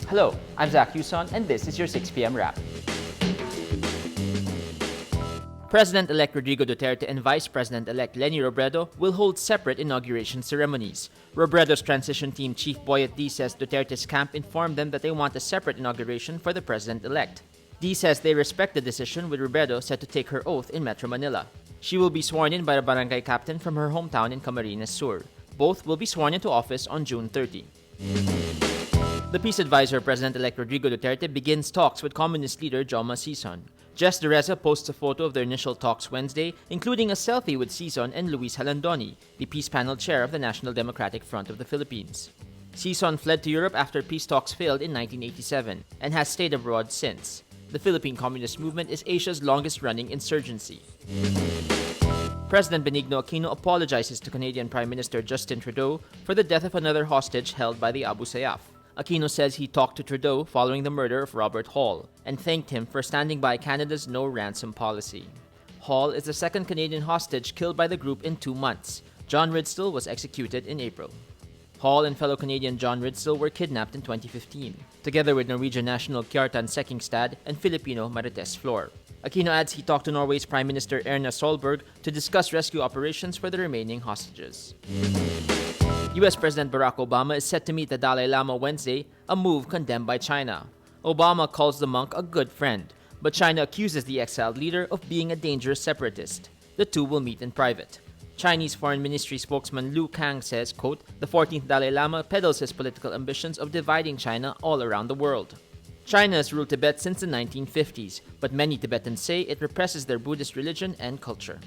Hello, I'm Zak Yuson, and this is your 6 p.m. wrap. President-elect Rodrigo Duterte and Vice President-elect Leni Robredo will hold separate inauguration ceremonies. Robredo's transition team chief Boyet D says Duterte's camp informed them that they want a separate inauguration for the president-elect. D says they respect the decision, with Robredo set to take her oath in Metro Manila. She will be sworn in by a barangay captain from her hometown in Camarines Sur. Both will be sworn into office on June 30. The peace advisor, President-elect Rodrigo Duterte, begins talks with Communist leader Joma Sison. Jess Dereza posts a photo of their initial talks Wednesday, including a selfie with Sison and Luis Halandoni, the peace panel chair of the National Democratic Front of the Philippines. Sison fled to Europe after peace talks failed in 1987 and has stayed abroad since. The Philippine Communist Movement is Asia's longest-running insurgency. President Benigno Aquino apologizes to Canadian Prime Minister Justin Trudeau for the death of another hostage held by the Abu Sayyaf. Aquino says he talked to Trudeau following the murder of Robert Hall and thanked him for standing by Canada's no-ransom policy. Hall is the second Canadian hostage killed by the group in 2 months. John Ridstall was executed in April. Hall and fellow Canadian John Ridstall were kidnapped in 2015, together with Norwegian national Kjartan Sekkingstad and Filipino Marites Flor. Aquino adds he talked to Norway's Prime Minister Erna Solberg to discuss rescue operations for the remaining hostages. US President Barack Obama is set to meet the Dalai Lama Wednesday, a move condemned by China. Obama calls the monk a good friend, but China accuses the exiled leader of being a dangerous separatist. The two will meet in private. Chinese Foreign Ministry spokesman Lu Kang says, quote, "The 14th Dalai Lama peddles his political ambitions of dividing China all around the world." China has ruled Tibet since the 1950s, but many Tibetans say it represses their Buddhist religion and culture.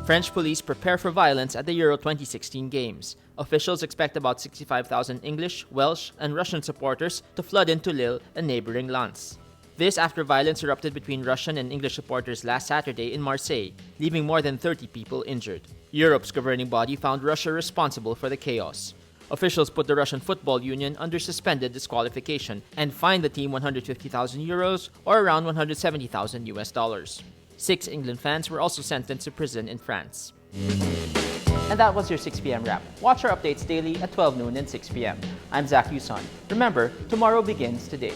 French police prepare for violence at the Euro 2016 Games. Officials expect about 65,000 English, Welsh, and Russian supporters to flood into Lille and neighboring Lens. This after violence erupted between Russian and English supporters last Saturday in Marseille, leaving more than 30 people injured. Europe's governing body found Russia responsible for the chaos. Officials put the Russian Football Union under suspended disqualification and fined the team €150,000 or around $170,000. 6 England fans were also sentenced to prison in France. And that was your 6 p.m. wrap. Watch our updates daily at 12 noon and 6 p.m. I'm Zak Yuson. Remember, tomorrow begins today.